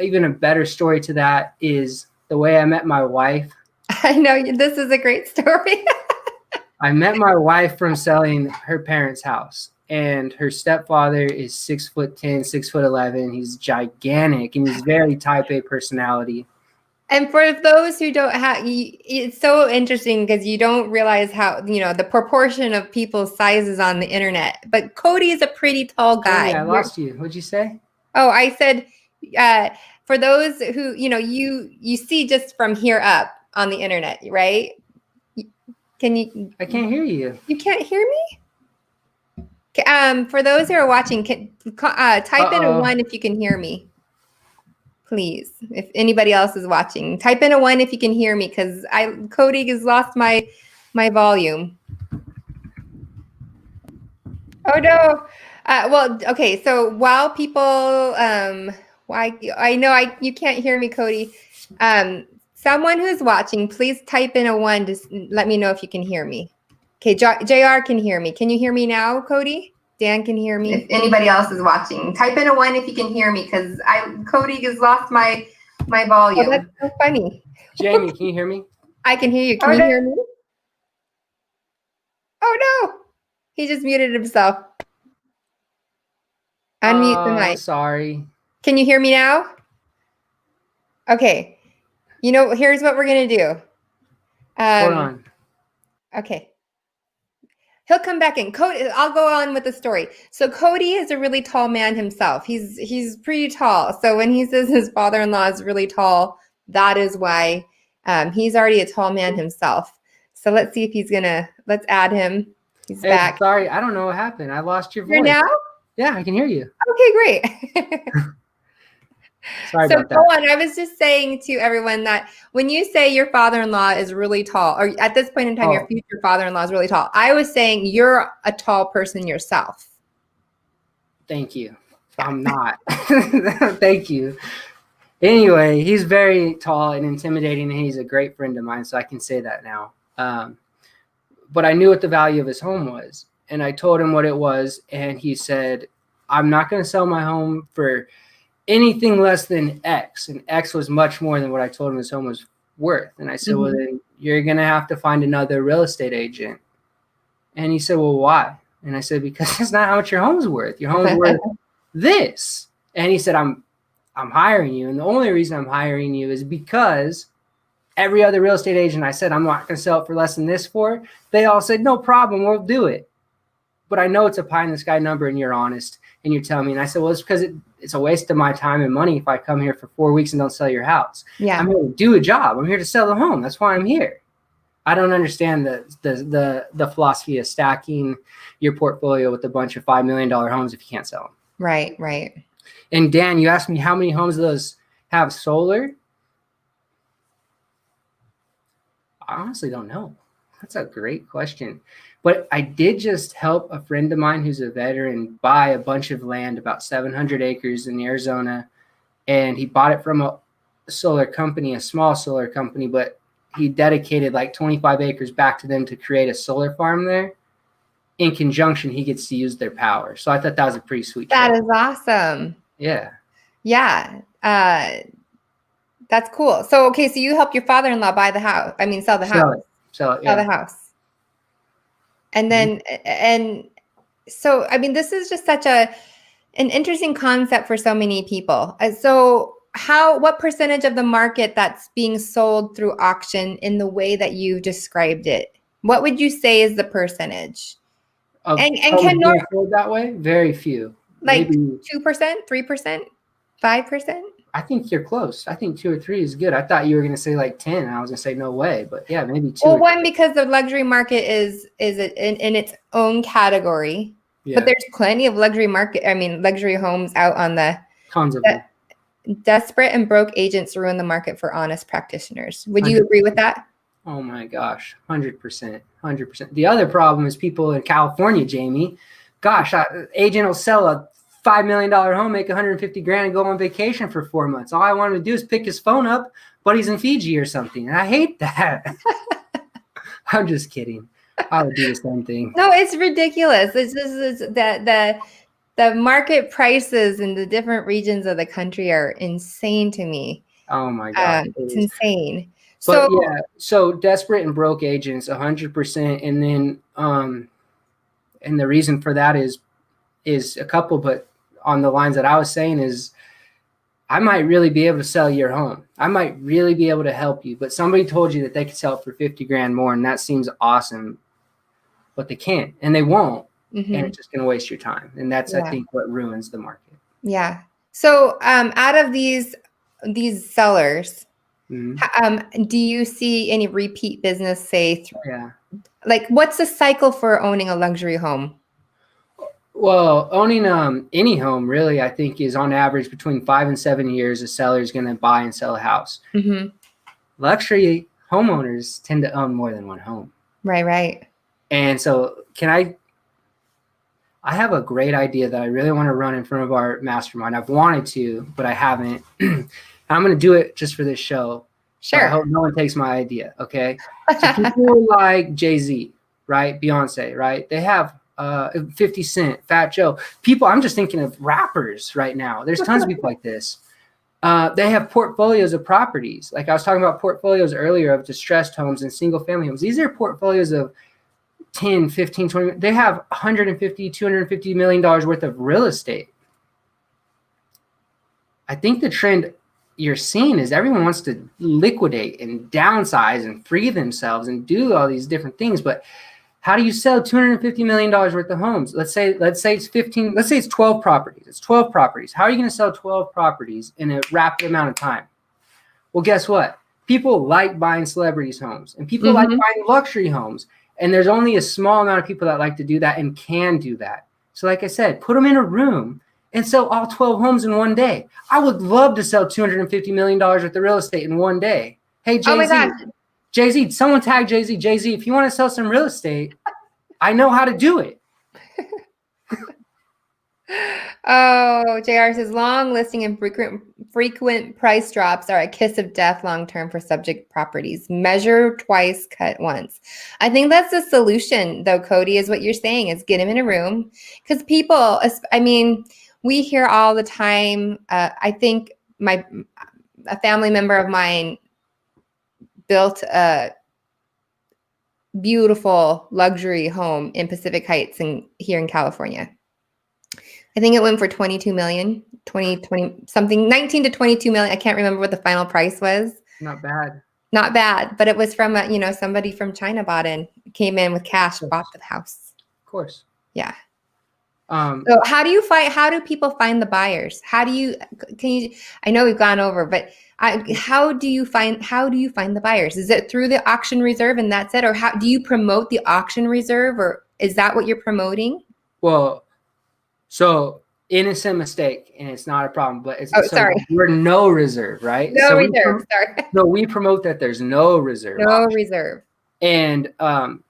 even a better story to that is the way I met my wife. I know this is a great story. I met my wife from selling her parents' house, and her stepfather is 6'10", 6'11". He's gigantic, and he's very type A personality. And for those who don't have, it's so interesting because you don't realize how, the proportion of people's sizes on the internet. But Cody is a pretty tall guy. Oh, yeah, I lost you. What'd you say? Oh, I said, for those who, you see just from here up on the internet, right? Can you? I can't hear you. You can't hear me? For those who are watching, type in a 1 if you can hear me. Please, if anybody else is watching, type in a 1 if you can hear me, because Cody has lost my volume. Oh no. Well, okay. So while people, I know you can't hear me, Cody. Someone who's watching, please type in a 1 to let me know if you can hear me. Okay, JR can hear me. Can you hear me now, Cody? Dan can hear me. If anybody else is watching, type in a 1 if you can hear me, because Cody has lost my volume. Oh, that's so funny. Jamie, can you hear me? I can hear you. Can you hear me? Oh no! He just muted himself. Unmute the mic. Sorry. Can you hear me now? Okay. Here's what we're gonna do. Hold on. Okay. He'll come back in. Cody, I'll go on with the story. So Cody is a really tall man himself. He's pretty tall. So when he says his father-in-law is really tall, that is why he's already a tall man himself. So let's see if let's add him. He's back. Sorry, I don't know what happened. I lost your voice. Here now? Yeah, I can hear you. Okay, great. Sorry about that. So I was just saying to everyone that when you say your father-in-law is really tall, or at this point in time, your future father-in-law is really tall, I was saying you're a tall person yourself. Thank you. I'm not. Thank you. Anyway, he's very tall and intimidating, and he's a great friend of mine, so I can say that now. But I knew what the value of his home was, and I told him what it was, and he said, I'm not going to sell my home for anything less than X, and X was much more than what I told him his home was worth. And I said, well, then you're going to have to find another real estate agent. And he said, well, why? And I said, because that's not how much your home's worth. Your home's worth this. And he said, I'm hiring you. And the only reason I'm hiring you is because every other real estate agent I said, I'm not going to sell it for less than this for, they all said, no problem, we'll do it. But I know it's a pie in the sky number, and you're honest, and you're telling me. And I said, well, it's because it's a waste of my time and money if I come here for 4 weeks and don't sell your house. Yeah. I'm here to do a job. I'm here to sell the home. That's why I'm here. I don't understand the philosophy of stacking your portfolio with a bunch of $5 million homes if you can't sell them. Right, right. And Dan, you asked me how many homes of those have solar. I honestly don't know. That's a great question. But I did just help a friend of mine who's a veteran buy a bunch of land, about 700 acres in Arizona. And he bought it from a solar company, a small solar company, but he dedicated like 25 acres back to them to create a solar farm there. In conjunction, he gets to use their power. So I thought that was a pretty sweet That is awesome. Yeah. Yeah. That's cool. So, okay, so you helped your father-in-law buy the house. I mean, sell the house. Sell the house. And then, and so, I mean, this is just such an interesting concept for so many people. So what percentage of the market that's being sold through auction in the way that you described it, what would you say is the percentage? And can North sold that way? Very few. Like maybe 2%, 3%, 5%? I think you're close. I think 2 or 3 is good. I thought you were going to say like 10. I was going to say no way, but yeah, maybe 2. Well, one, because the luxury market is in its own category, but there's plenty of luxury homes out on the tons of them. Desperate and broke agents ruin the market for honest practitioners. Would you agree with that? Oh my gosh, 100%, 100%. The other problem is people in California, Jamie. Gosh, agent will sell a $5 million home, make 150 grand, and go on vacation for 4 months. All I wanted to do is pick his phone up, but he's in Fiji or something, and I hate that. I'm just kidding. I would do the same thing. No, it's ridiculous. It's just that the market prices in the different regions of the country are insane to me. Oh my God, It's insane. But So yeah, so desperate and broke agents, 100%, and then and the reason for that is a couple, but on the lines that I was saying is, I might really be able to sell your home. I might really be able to help you, but somebody told you that they could sell it for 50 grand more, and that seems awesome, but they can't, and they won't, and it's just going to waste your time, and that's I think what ruins the market. Yeah. So out of these sellers, do you see any repeat business? Say, like, what's the cycle for owning a luxury home? Well, owning any home really, I think, is on average between 5 and 7 years. A seller is going to buy and sell a house. Luxury homeowners tend to own more than one home. Right. And so, I have a great idea that I really want to run in front of our mastermind. I've wanted to, but I haven't. I'm going to do it just for this show. Sure. I hope no one takes my idea. Okay. So people like Jay-Z, right? Beyonce, right? They have 50 Cent, Fat Joe. People, I'm just thinking of rappers right now. There's tons of people like this. They have portfolios of properties. Like I was talking about portfolios earlier of distressed homes and single family homes. These are portfolios of 10, 15, 20. They have 150, $250 million worth of real estate. I think the trend you're seeing is everyone wants to liquidate and downsize and free themselves and do all these different things. But how do you sell $250 million worth of homes? Let's say it's 15, let's say it's 12 properties. It's 12 properties. How are you going to sell 12 properties in a rapid amount of time? Well, guess what? People like buying celebrities' homes, and people like buying luxury homes. And there's only a small amount of people that like to do that and can do that. So like I said, put them in a room and sell all 12 homes in one day. I would love to sell $250 million worth of real estate in one day. Hey, Jay-Z. Oh my God. Jay-Z, someone tag Jay-Z. Jay-Z, if you want to sell some real estate, I know how to do it. Oh, JR says long listing and frequent price drops are a kiss of death long term for subject properties. Measure twice, cut once. I think that's the solution, though, Cody, is what you're saying, is get them in a room. Because people, I mean, we hear all the time. I think a family member of mine built a beautiful luxury home in Pacific Heights here in California. I think it went for 22 million, 20 something, 19 to 22 million. I can't remember what the final price was. Not bad. Not bad, but it was from somebody from China came in with cash, bought the house. Of course. Yeah. So how do people find the buyers? I know we've gone over, but how do you find the buyers? Is it through the auction reserve and that's it? Or how do you promote the auction reserve, or is that what you're promoting? Well, so innocent mistake, and it's not a problem, but sorry. We're no reserve, right? No reserve. Sorry. No, we promote that there's no reserve. No reserve. And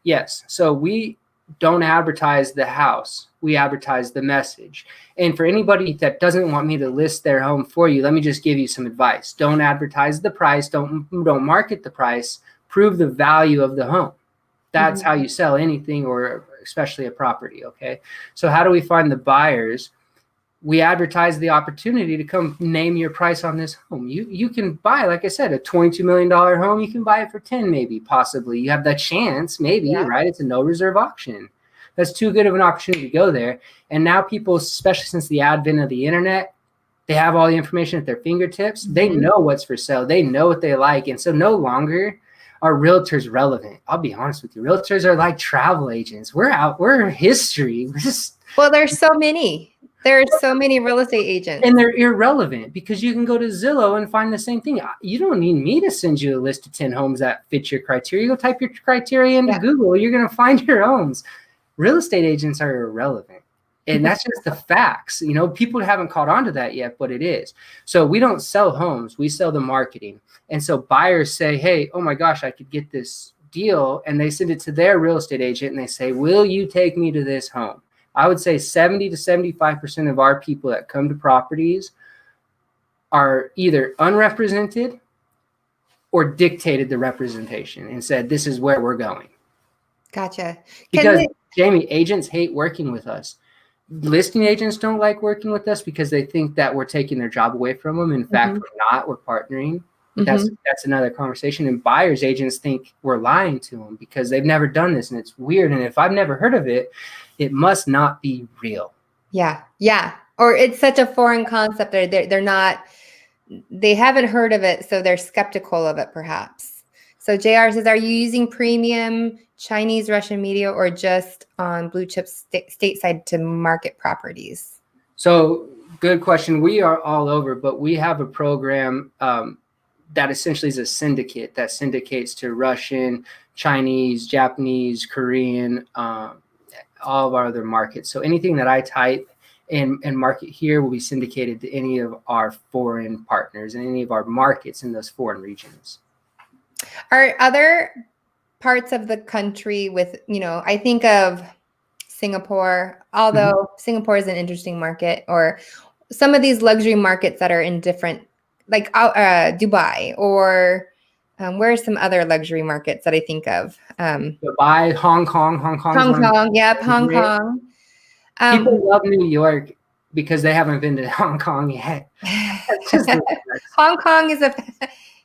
yes, so we don't advertise the house. We advertise the message. And for anybody that doesn't want me to list their home for you, let me just give you some advice. Don't advertise the price. Don't market the price. Prove the value of the home. That's how you sell anything, or especially a property. Okay. So how do we find the buyers? We advertise the opportunity to come name your price on this home. You can buy, like I said, a $22 million home. You can buy it for 10, maybe, possibly. You have that chance, maybe, right? It's a no reserve auction. That's too good of an opportunity to go there. And now people, especially since the advent of the internet, they have all the information at their fingertips. They know what's for sale. They know what they like. And so no longer are realtors relevant. I'll be honest with you. Realtors are like travel agents. We're history. Well, there's so many. There are so many real estate agents. And they're irrelevant because you can go to Zillow and find the same thing. You don't need me to send you a list of 10 homes that fit your criteria. Go type your criteria into Google. You're going to find your homes. Real estate agents are irrelevant. And that's just the facts. You know, people haven't caught on to that yet, but it is. So we don't sell homes, we sell the marketing. And so buyers say, hey, oh my gosh, I could get this deal. And they send it to their real estate agent and they say, will you take me to this home? I would say 70 to 75% of our people that come to properties are either unrepresented or dictated the representation and said, this is where we're going. Gotcha. Because Jamie, agents hate working with us. Listing agents don't like working with us because they think that we're taking their job away from them. In fact, we're not. We're partnering. But that's another conversation. And buyers agents think we're lying to them because they've never done this, and it's weird. And if I've never heard of it, it must not be real. Yeah. Or it's such a foreign concept. They're not. They haven't heard of it, so they're skeptical of it, perhaps. So JR says, are you using premium Chinese Russian media or just on blue chip stateside to market properties? So good question. We are all over, but we have a program that essentially is a syndicate that syndicates to Russian, Chinese, Japanese, Korean, all of our other markets. So anything that I type and market here will be syndicated to any of our foreign partners and any of our markets in those foreign regions. Are other parts of the country with, I think of Singapore, although Singapore is an interesting market, or some of these luxury markets that are in different, like Dubai, or where are some other luxury markets that I think of? Dubai, Hong Kong. Hong Kong. Yep, Hong Kong. People love New York because they haven't been to Hong Kong yet. Hong Kong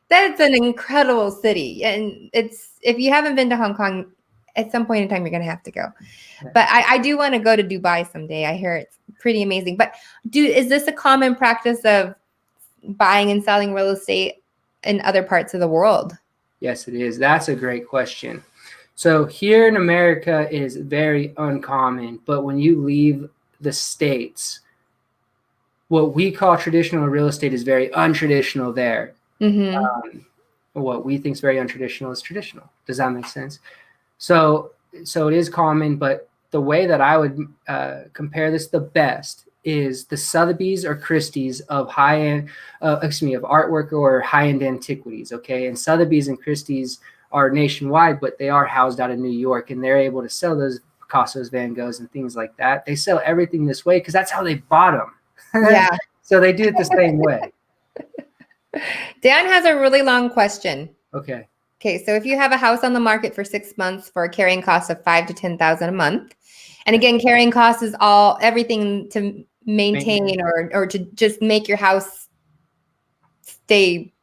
that's an incredible city, and if you haven't been to Hong Kong, at some point in time you're going to have to go. But I do want to go to Dubai someday. I hear it's pretty amazing. But is this a common practice of buying and selling real estate in other parts of the world? Yes, it is. That's a great question. So here in America it is very uncommon, but when you leave the States, what we call traditional real estate is very untraditional there. What we think is very untraditional is traditional. Does that make sense? So it is common, but the way that I would compare this the best is the Sotheby's or Christie's of of artwork or high-end antiquities. Okay, and Sotheby's and Christie's are nationwide, but they are housed out of New York, and they're able to sell those Picassos, Van Goghs, and things like that. They sell everything this way because that's how they bought them. Yeah. So they do it the same way. Dan has a really long question. Okay. So if you have a house on the market for 6 months for a carrying cost of $5,000 to $10,000 a month, and again, carrying cost is everything to maintain or to just make your house stay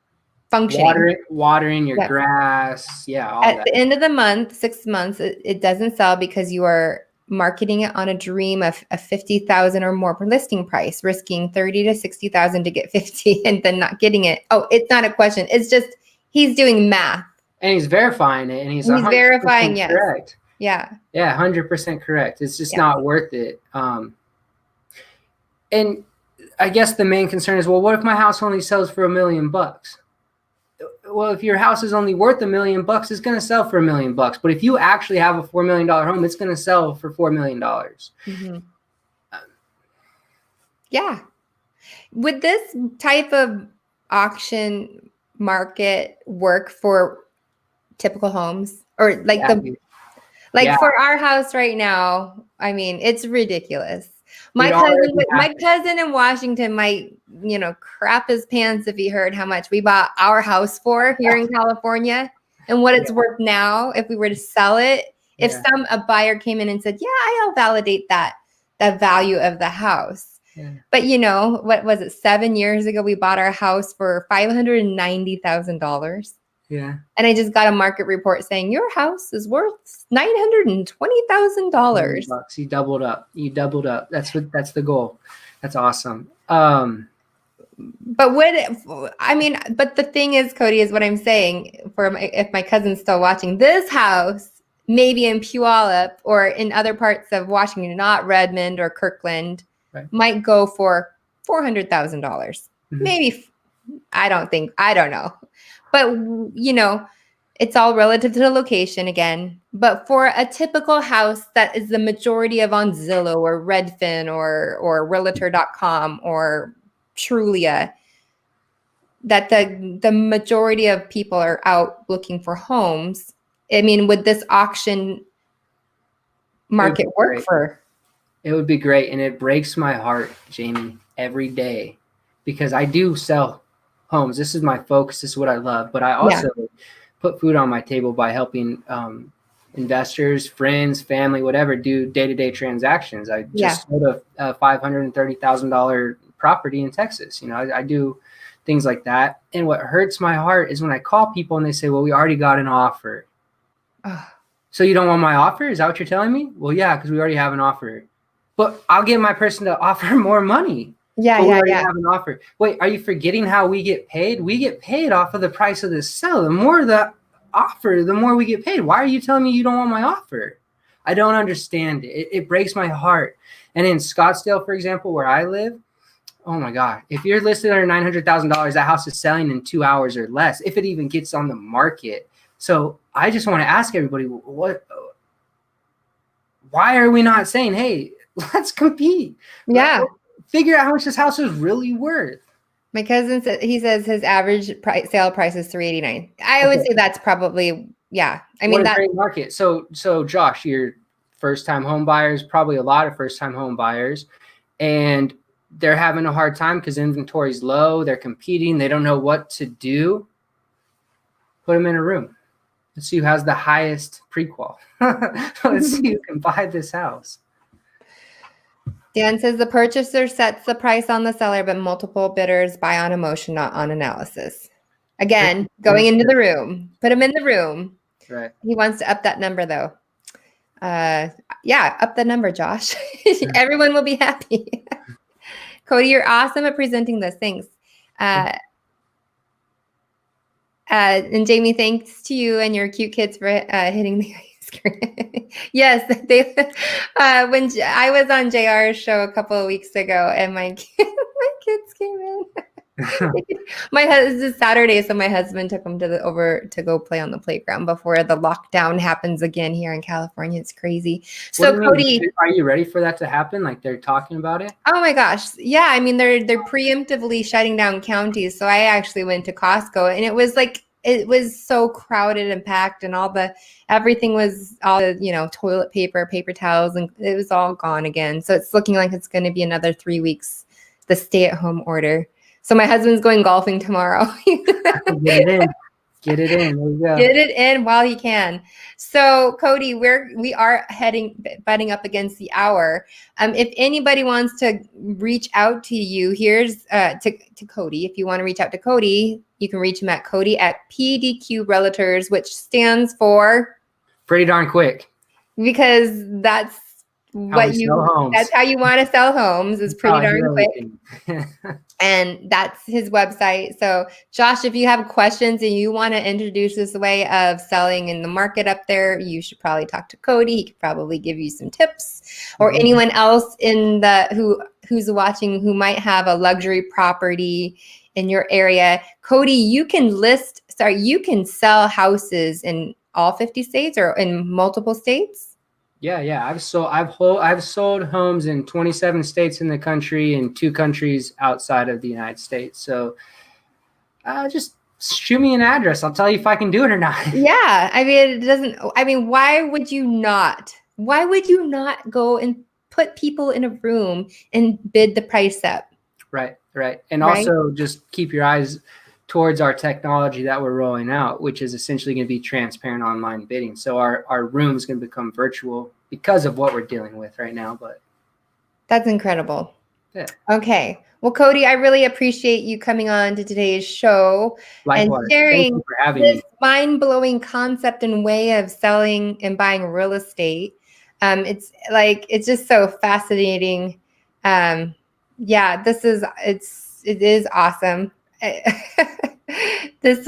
functioning. Watering your grass. Yeah. All At the end of the month, 6 months, it doesn't sell because you are marketing it on a dream of a $50,000 or more per listing price, risking $30,000 to $60,000 to get 50 and then not getting it. Oh, it's not a question. It's just he's doing math. And he's verifying it, and he's verifying, yes. Correct. Yeah. Yeah, 100% correct. It's just not worth it. And I guess the main concern is, well, what if my house only sells for $1 million? Well, if your house is only worth $1 million, it's going to sell for $1 million. But if you actually have a $4 million home, it's going to sell for $4 million. Yeah. Would this type of auction market work for typical homes, or for our house right now? I mean, it's ridiculous. My cousin in Washington might, crap his pants if he heard how much we bought our house for here in California and what it's worth now if we were to sell it. If a buyer came in and said, yeah, I'll validate the value of the house. Yeah. But what was it? 7 years ago, we bought our house for $590,000. Yeah. And I just got a market report saying your house is worth $920,000. You doubled up. That's the goal. That's awesome. But the thing is, Cody, is what I'm saying, if my cousin's still watching, this house, maybe in Puyallup or in other parts of Washington, not Redmond or Kirkland, might go for $400,000. Maybe, I don't know. But, It's all relative to the location again. But for a typical house that is the majority of on Zillow or Redfin or Realtor.com or Trulia, that the majority of people are out looking for homes. I mean, would this auction market work great. for? It would be great, and it breaks my heart, Jamie, every day, because I do sell homes. This is my focus. This is what I love. But I also put food on my table by helping investors, friends, family, whatever, do day-to-day transactions. I just sold a $530,000 property in Texas. You know, I do things like that. And what hurts my heart is when I call people and they say, well, we already got an offer. So you don't want my offer? Is that what you're telling me? Well, yeah, because we already have an offer. But I'll get my person to offer more money. Yeah, we already have an offer. Wait, are you forgetting how we get paid? We get paid off of the price of the sell. The more the offer, the more we get paid. Why are you telling me you don't want my offer? I don't understand it. It breaks my heart. And in Scottsdale, for example, where I live, oh my God, if you're listed under $900,000, that house is selling in 2 hours or less, if it even gets on the market. So I just want to ask everybody, why are we not saying, hey, let's compete? Yeah. Figure out how much this house is really worth. My cousin said, he says his average sale price is $389. I would say that's probably, I mean, that's a great market. So Josh, you're first-time home buyers, probably a lot of first-time home buyers, and they're having a hard time because inventory's low. They're competing. They don't know what to do. Put them in a room. Let's see who has the highest pre-qual. Let's see who can buy this house. Dan says the purchaser sets the price on the seller, but multiple bidders buy on emotion, not on analysis. Again, going into the room. Put him in the room. Right. He wants to up that number, though. Up the number, Josh. Everyone will be happy. Cody, you're awesome at presenting those things. And Jamie, thanks to you and your cute kids for hitting the ice cream. Yes, they. When I was on JR's show a couple of weeks ago, and my kids came in. This is Saturday, so my husband took them over to go play on the playground before the lockdown happens again here in California. It's crazy. So Cody, are you ready for that to happen? Like they're talking about it? Oh my gosh. Yeah. I mean, they're preemptively shutting down counties. So I actually went to Costco and it was so crowded and packed and everything was all the, toilet paper, paper towels, and it was all gone again. So it's looking like it's going to be another 3 weeks, the stay-at-home order. So my husband's going golfing tomorrow. Get it in. Get it in. There you go. Get it in while he can. So Cody, we are butting up against the hour. If anybody wants to reach out to you, here's to Cody. If you want to reach out to Cody, you can reach him at Cody at PDQ Realtors, which stands for Pretty Darn Quick. Because that's that's how you want to sell homes, is Pretty Darn Quick. And that's his website. So Josh, if you have questions and you want to introduce this way of selling in the market up there, you should probably talk to Cody. He could probably give you some tips, or anyone else who's watching who might have a luxury property in your area. Cody, you can sell houses in all 50 states or in multiple states? Yeah. I've sold homes in 27 states in the country and 2 countries outside of the United States. So just shoot me an address. I'll tell you if I can do it or not. Yeah. Why would you not? Why would you not go and put people in a room and bid the price up? Right. And also just keep your eyes towards our technology that we're rolling out, which is essentially going to be transparent online bidding. So our room is going to become virtual because of what we're dealing with right now. But that's incredible. Yeah. Okay. Well, Cody, I really appreciate you coming on to today's show. Likewise. And sharing this mind-blowing concept and way of selling and buying real estate. It's just so fascinating. It is awesome. It's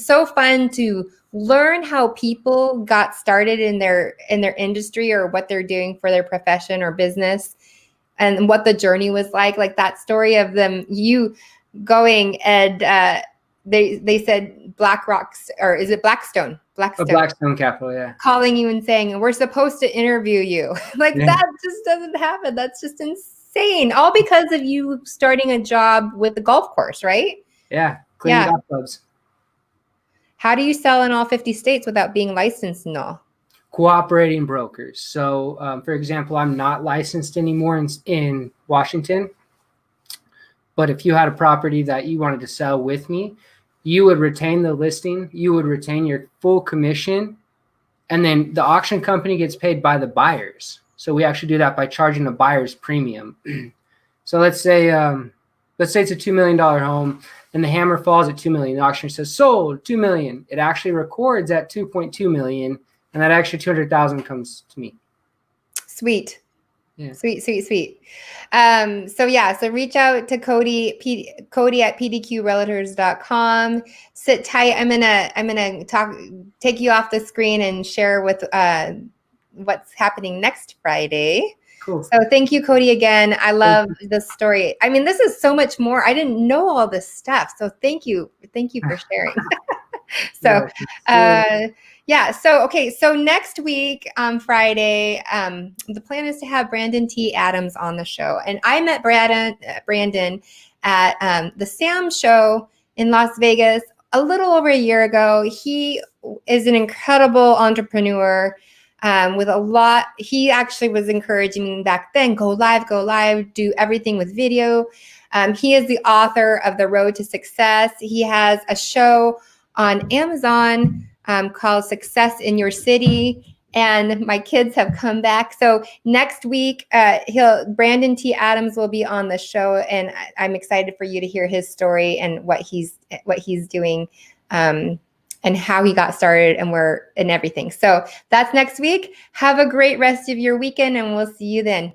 so fun to learn how people got started in their industry or what they're doing for their profession or business, and what the journey was like that story of you going and they said BlackRock's, or is it Blackstone? A Blackstone Capital, yeah. Calling you and saying, we're supposed to interview you. Like Yeah. that just doesn't happen. That's just insane. All because of you starting a job with the golf course, right? Yeah, cleaning golf clubs. How do you sell in all 50 states without being licensed and all? Cooperating brokers. So, for example, I'm not licensed anymore in Washington. But if you had a property that you wanted to sell with me, you would retain the listing, you would retain your full commission, and then the auction company gets paid by the buyers. So we actually do that by charging a buyer's premium. So let's say it's a $2 million home and the hammer falls at $2 million. The auctioneer says sold $2 million. It actually records at $2.2 million, and that extra $200,000 comes to me. Sweet. Yeah. Sweet. So reach out to Cody at pdqrealtors.com. Sit tight. I'm gonna take you off the screen and share with what's happening next Friday. Cool. So thank you, Cody, again. I love this story. I mean, this is so much more. I didn't know all this stuff. So thank you for sharing. So So next week on Friday, the plan is to have Brandon T. Adams on the show. And I met Brandon at the Sam show in Las Vegas a little over a year ago. He is an incredible entrepreneur with a lot. He actually was encouraging me back then, go live, do everything with video. He is the author of The Road to Success. He has a show on Amazon called Success in Your City. And my kids have come back. So next week, Brandon T. Adams will be on the show, and I'm excited for you to hear his story and what he's doing, and how he got started and everything. So that's next week. Have a great rest of your weekend, and we'll see you then.